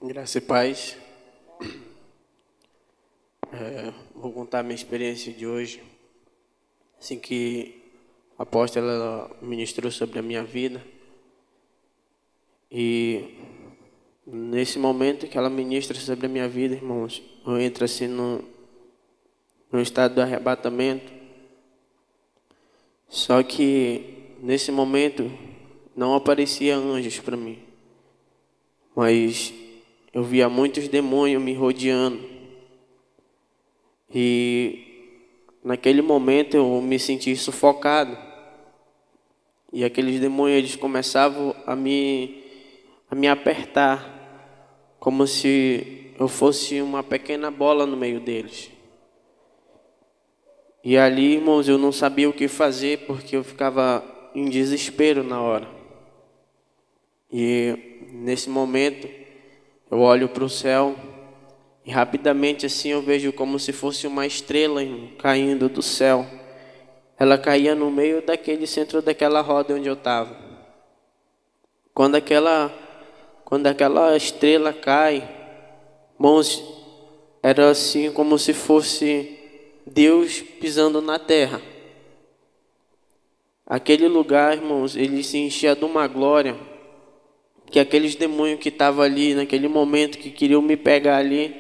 Graça e paz. Vou contar a minha experiência de hoje. Assim que a apóstola ela ministrou sobre a minha vida. E nesse momento que ela ministra sobre a minha vida, irmãos, eu entro assim num estado de arrebatamento. Só que nesse momento não aparecia anjos para mim. Mas eu via muitos demônios me rodeando. E naquele momento eu me senti sufocado. E aqueles demônios eles começavam a me apertar, como se eu fosse uma pequena bola no meio deles. E ali, irmãos, eu não sabia o que fazer porque eu ficava em desespero na hora. E nesse momento eu olho para o céu e rapidamente assim eu vejo como se fosse uma estrela caindo do céu. Ela caía no meio daquele centro daquela roda onde eu estava. Quando aquela estrela cai, irmãos, era assim como se fosse Deus pisando na terra. Aquele lugar, irmãos, ele se enchia de uma glória, que aqueles demônios que estavam ali naquele momento, que queriam me pegar ali,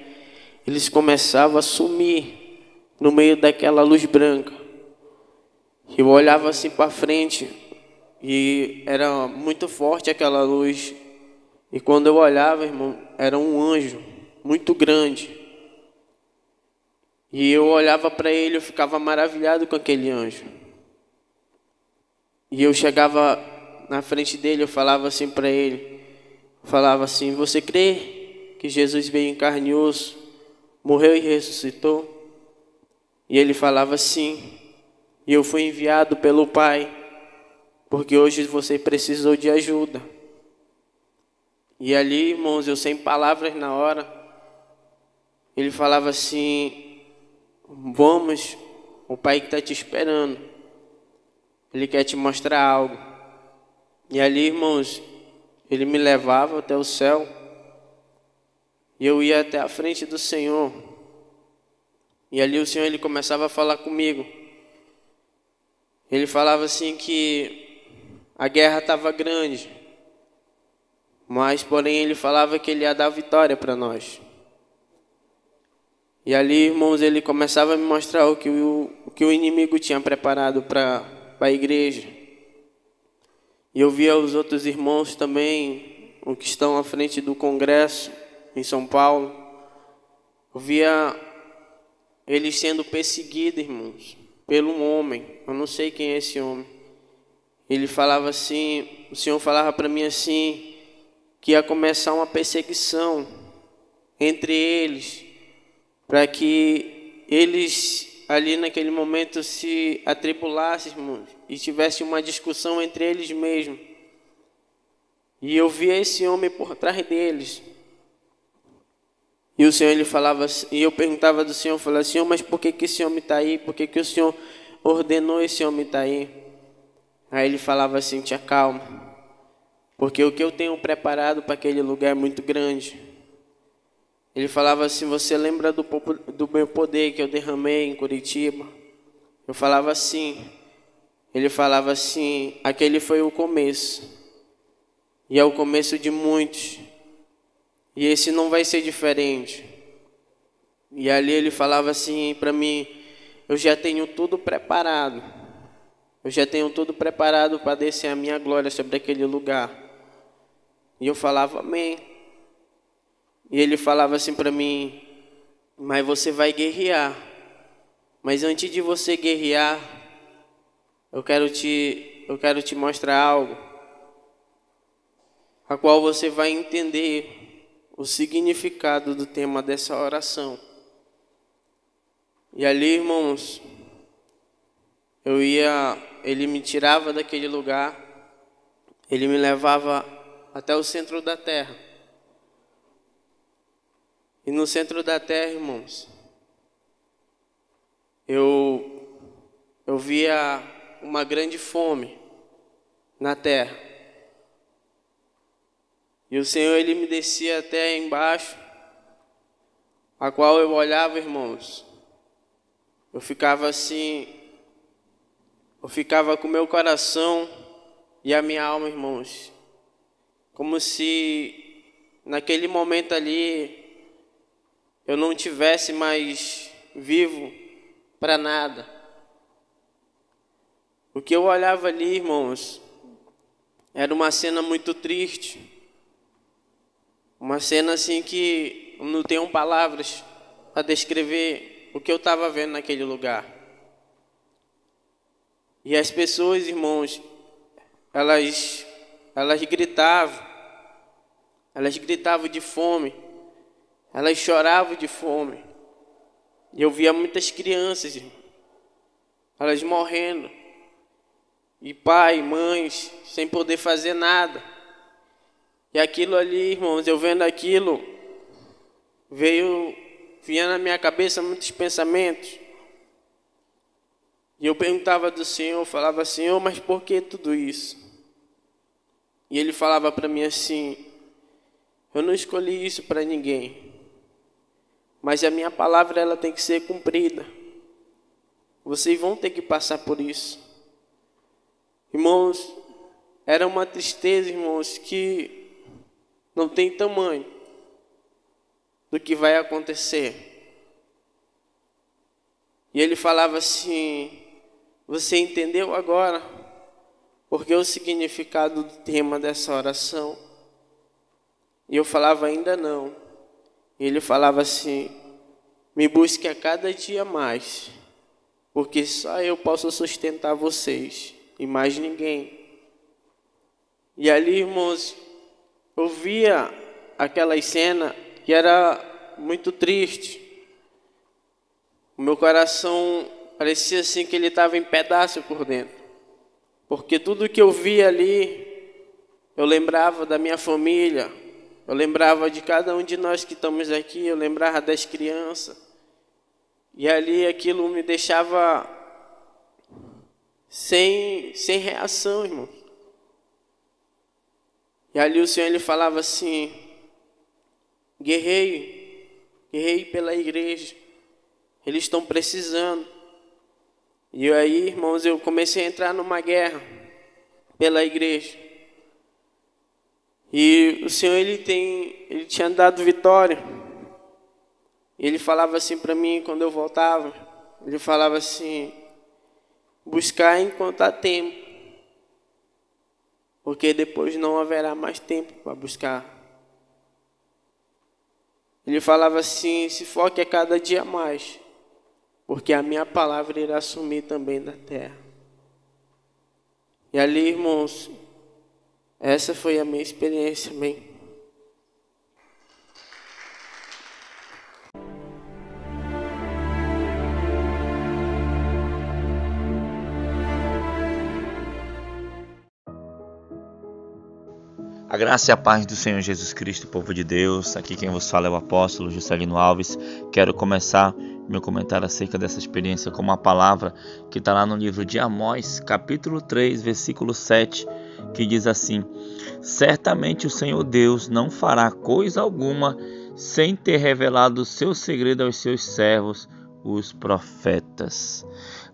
eles começavam a sumir no meio daquela luz branca. Eu olhava assim para frente e era muito forte aquela luz. E quando eu olhava, irmão, era um anjo muito grande. E eu olhava para ele, eu ficava maravilhado com aquele anjo. E eu chegava na frente dele, eu falava assim para ele, falava assim: você crê que Jesus veio em carne e osso, morreu e ressuscitou? E ele falava sim. E eu fui enviado pelo Pai, porque hoje você precisou de ajuda. E ali, irmãos, eu sem palavras na hora, ele falava assim: vamos, o Pai que está te esperando, Ele quer te mostrar algo. E ali, irmãos, ele me levava até o céu, e eu ia até a frente do Senhor, e ali o Senhor ele começava a falar comigo. Ele falava assim que a guerra estava grande, mas porém ele falava que ele ia dar vitória para nós. E ali, irmãos, ele começava a me mostrar o que o inimigo tinha preparado para a igreja. E eu via os outros irmãos também, os que estão à frente do congresso em São Paulo. Eu via eles sendo perseguidos, irmãos, pelo um homem. Eu não sei quem é esse homem. Ele falava assim, o Senhor falava para mim assim, que ia começar uma perseguição entre eles, para que eles ali naquele momento se atribulassem, irmãos, e tivesse uma discussão entre eles mesmos. E eu via esse homem por trás deles. E o Senhor ele falava, e eu perguntava do Senhor, eu falava: Senhor, mas por que esse homem está aí? Por que o Senhor ordenou esse homem estar aí? Aí ele falava assim: te acalma, porque o que eu tenho preparado para aquele lugar é muito grande. Ele falava assim: você lembra do meu poder que eu derramei em Curitiba? Eu falava assim. Ele falava assim: aquele foi o começo, e é o começo de muitos, e esse não vai ser diferente. E ali ele falava assim para mim: eu já tenho tudo preparado, eu já tenho tudo preparado para descer a minha glória sobre aquele lugar. E eu falava amém. E ele falava assim para mim: mas você vai guerrear, mas antes de você guerrear, eu quero te mostrar algo, a qual você vai entender o significado do tema dessa oração. E ali, irmãos, ele me tirava daquele lugar, ele me levava até o centro da terra. E no centro da terra, irmãos, eu via uma grande fome na terra. E o Senhor, Ele me descia até embaixo, a qual eu olhava, irmãos. Eu ficava assim, eu ficava com o meu coração e a minha alma, irmãos, como se naquele momento ali eu não tivesse mais vivo para nada. O que eu olhava ali, irmãos, era uma cena muito triste. Uma cena assim que não tenho palavras para descrever o que eu estava vendo naquele lugar. E as pessoas, irmãos, elas gritavam de fome, elas choravam de fome. E eu via muitas crianças, irmão, elas morrendo, e pai, mães, sem poder fazer nada. E aquilo ali, irmãos, eu vendo aquilo, vinha na minha cabeça muitos pensamentos. E eu perguntava do Senhor, falava, Senhor, mas por que tudo isso? E Ele falava para mim assim, eu não escolhi isso para ninguém, mas a minha palavra ela tem que ser cumprida. Vocês vão ter que passar por isso. Irmãos, era uma tristeza, irmãos, que não tem tamanho do que vai acontecer. E Ele falava assim, você entendeu agora? Porque o significado do tema dessa oração? E eu falava, ainda não. E Ele falava assim, me busque a cada dia mais, porque só eu posso sustentar vocês e mais ninguém. E ali, irmãos, eu via aquela cena que era muito triste. O meu coração parecia assim que ele estava em pedaços por dentro. Porque tudo que eu via ali, eu lembrava da minha família, eu lembrava de cada um de nós que estamos aqui, eu lembrava das crianças. E ali aquilo me deixava sem reação, irmão. E ali o Senhor ele falava assim, guerreie pela igreja, eles estão precisando. E aí, irmãos, eu comecei a entrar numa guerra pela igreja. E o Senhor ele tinha dado vitória. Ele falava assim para mim quando eu voltava, ele falava assim, buscar enquanto há tempo, porque depois não haverá mais tempo para buscar. Ele falava assim, se foque a cada dia mais, porque a minha palavra irá sumir também da terra. E ali, irmãos, essa foi a minha experiência, bem. A graça e a paz do Senhor Jesus Cristo, povo de Deus. Aqui quem vos fala é o apóstolo Juscelino Alves. Quero começar meu comentário acerca dessa experiência com uma palavra que está lá no livro de Amós, capítulo 3, versículo 7, que diz assim: certamente o Senhor Deus não fará coisa alguma sem ter revelado o seu segredo aos seus servos, os profetas.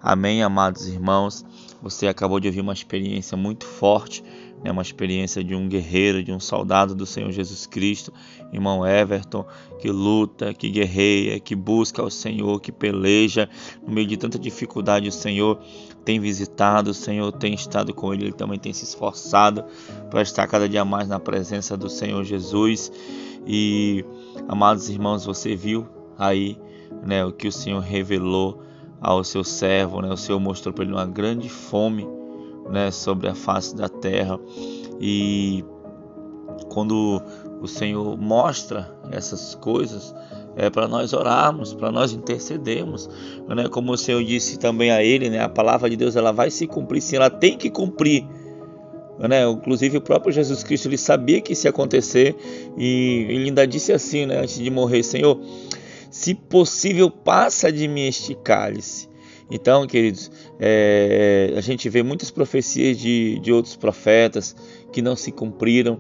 Amém, amados irmãos. Você acabou de ouvir uma experiência muito forte, uma experiência de um guerreiro, de um soldado do Senhor Jesus Cristo, irmão Everton, que luta, que guerreia, que busca o Senhor, que peleja. No meio de tanta dificuldade, o Senhor tem visitado, o Senhor tem estado com ele também tem se esforçado para estar cada dia mais na presença do Senhor Jesus. E, amados irmãos, você viu aí, o que o Senhor revelou ao seu servo, o Senhor mostrou para ele uma grande fome, sobre a face da terra. E quando o Senhor mostra essas coisas, é para nós orarmos, para nós intercedermos, como o Senhor disse também a ele, a palavra de Deus ela vai se cumprir, sim, ela tem que cumprir, inclusive o próprio Jesus Cristo ele sabia que isso ia acontecer, e ele ainda disse assim, antes de morrer: Senhor, se possível, passa de mim este cálice. Então, queridos, a gente vê muitas profecias de outros profetas que não se cumpriram.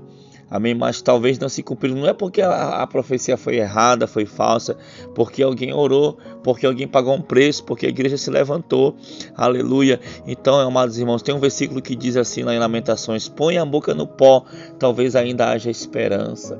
Amém? Mas talvez não se cumpriu. Não é porque a profecia foi errada, foi falsa, porque alguém orou, porque alguém pagou um preço, porque a igreja se levantou. Aleluia. Então, amados irmãos, tem um versículo que diz assim lá em Lamentações: põe a boca no pó, talvez ainda haja esperança.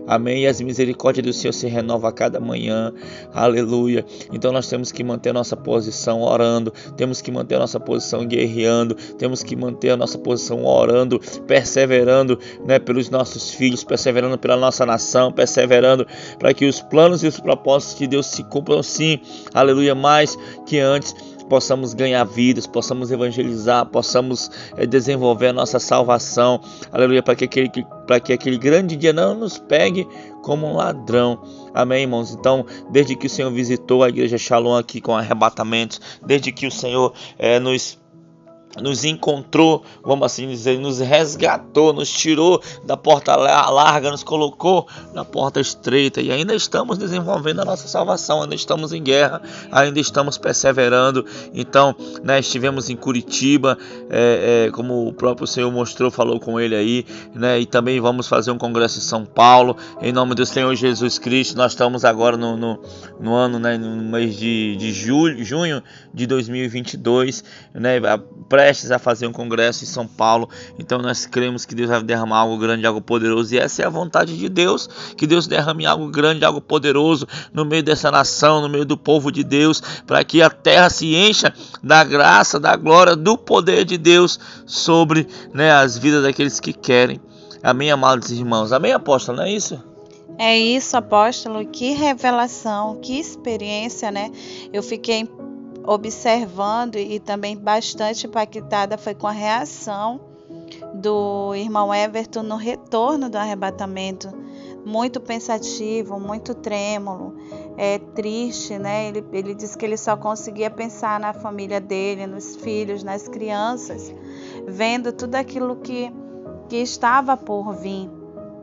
Amém? E as misericórdias do Senhor se renovam a cada manhã. Aleluia. Então nós temos que manter a nossa posição orando, temos que manter a nossa posição guerreando, temos que manter a nossa posição orando, perseverando, né, pelos nossos filhos, perseverando pela nossa nação, perseverando para que os planos e os propósitos de Deus se cumpram sim. Aleluia. Mais que antes, possamos ganhar vidas, possamos evangelizar, possamos desenvolver a nossa salvação, aleluia, para que aquele grande dia não nos pegue como um ladrão. Amém, irmãos? Então, desde que o Senhor visitou a igreja Shalom aqui com arrebatamentos, desde que o Senhor nos encontrou, vamos assim dizer, nos resgatou, nos tirou da porta larga, nos colocou na porta estreita, e ainda estamos desenvolvendo a nossa salvação, ainda estamos em guerra, ainda estamos perseverando. Então, né, estivemos em Curitiba, como o próprio Senhor mostrou, falou com ele aí, né, e também vamos fazer um congresso em São Paulo, em nome do Senhor Jesus Cristo. Nós estamos agora no ano, né, no mês de junho de 2022, né, prestes a fazer um congresso em São Paulo. Então nós cremos que Deus vai derramar algo grande, algo poderoso, e essa é a vontade de Deus, que Deus derrame algo grande, algo poderoso no meio dessa nação, no meio do povo de Deus, para que a terra se encha da graça, da glória, do poder de Deus sobre, né, as vidas daqueles que querem. Amém, amados irmãos? Amém, apóstolo, não é isso? É isso, apóstolo. Que revelação, que experiência, né? Eu fiquei observando e também bastante impactada foi com a reação do irmão Everton no retorno do arrebatamento. Muito pensativo, muito trêmulo, triste, né? Ele disse que ele só conseguia pensar na família dele, nos filhos, nas crianças, vendo tudo aquilo que estava por vir,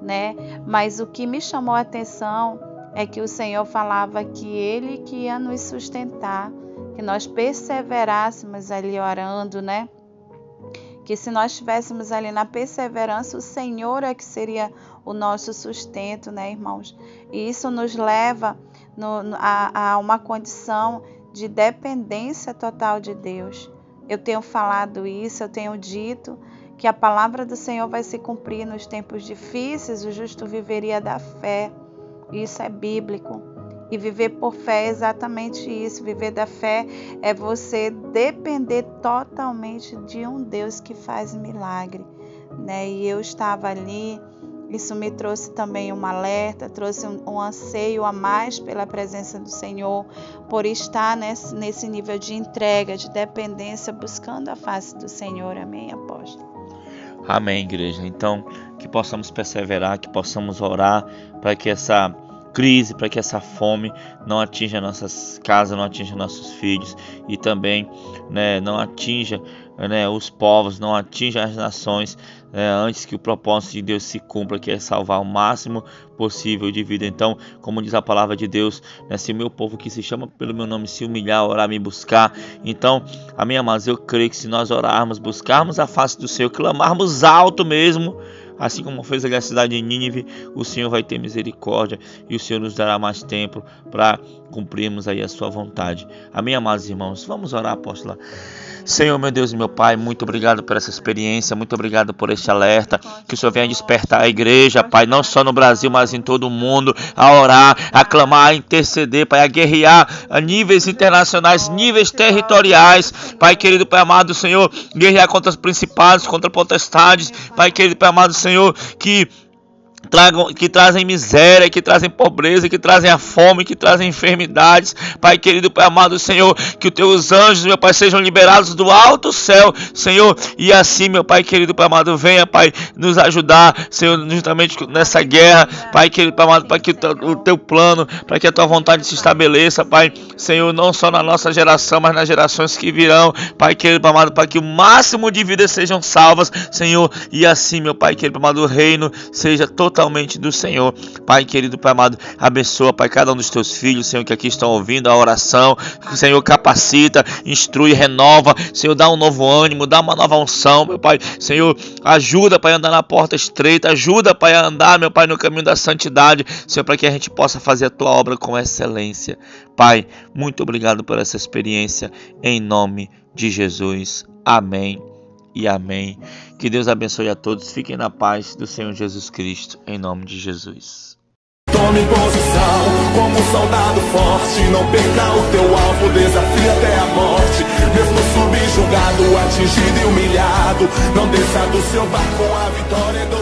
né? Mas o que me chamou a atenção é que o Senhor falava que Ele que ia nos sustentar, que nós perseverássemos ali orando, né? Que se nós estivéssemos ali na perseverança, o Senhor é que seria o nosso sustento, né, irmãos? E isso nos leva a uma condição de dependência total de Deus. Eu tenho falado isso, eu tenho dito que a palavra do Senhor vai se cumprir nos tempos difíceis, o justo viveria da fé. Isso é bíblico. E viver por fé é exatamente isso. Viver da fé é você depender totalmente de um Deus que faz milagre, né? E eu estava ali, isso me trouxe também um alerta, trouxe um anseio a mais pela presença do Senhor, por estar nesse nível de entrega, de dependência, buscando a face do Senhor. Amém, apóstolo? Amém, igreja. Então, que possamos perseverar, que possamos orar para que essa crise, para que essa fome não atinja nossas casas, não atinja nossos filhos e também, né, não atinja, né, os povos, não atinja as nações, antes que o propósito de Deus se cumpra, que é salvar o máximo possível de vida. Então, como diz a palavra de Deus, né, se o meu povo que se chama pelo meu nome se humilhar, orar, me buscar. Então, amém, amados, eu creio que se nós orarmos, buscarmos a face do Senhor, clamarmos alto mesmo, assim como fez a cidade de Nínive, o Senhor vai ter misericórdia e o Senhor nos dará mais tempo para cumprirmos aí a sua vontade. Amém, amados irmãos? Vamos orar, apóstola. Senhor, meu Deus e meu Pai, muito obrigado por essa experiência, muito obrigado por este alerta, que o Senhor venha despertar a igreja, Pai, não só no Brasil, mas em todo o mundo, a orar, a clamar, a interceder, Pai, a guerrear a níveis internacionais, níveis territoriais, Pai querido, Pai amado, Senhor, guerrear contra os principados, contra potestades, Pai querido, Pai amado, Senhor, que trazem miséria, que trazem pobreza, que trazem a fome, que trazem enfermidades. Pai querido, Pai amado, Senhor, que os teus anjos, meu Pai, sejam liberados do alto céu, Senhor, e assim, meu Pai querido, Pai amado, venha, Pai, nos ajudar, Senhor, justamente nessa guerra, Pai querido, Pai amado, para que o teu plano, para que a tua vontade se estabeleça, Pai, Senhor, não só na nossa geração, mas nas gerações que virão, Pai querido, Pai amado, para que o máximo de vidas sejam salvas, Senhor, e assim, meu Pai querido, Pai amado, o reino seja totalmente totalmente do Senhor. Pai querido, Pai amado, abençoa, Pai, cada um dos teus filhos, Senhor, que aqui estão ouvindo a oração. Senhor, capacita, instrui, renova. Senhor, dá um novo ânimo, dá uma nova unção, meu Pai. Senhor, ajuda, Pai, a andar na porta estreita. Ajuda, Pai, a andar, meu Pai, no caminho da santidade. Senhor, para que a gente possa fazer a tua obra com excelência. Pai, muito obrigado por essa experiência. Em nome de Jesus. Amém e amém. Que Deus abençoe a todos. Fiquem na paz do Senhor Jesus Cristo. Em nome de Jesus. Tome posição como um soldado forte. Não perca o teu alvo, desafie até a morte. Mesmo subjugado, atingido e humilhado, não desça do seu barco, a vitória é do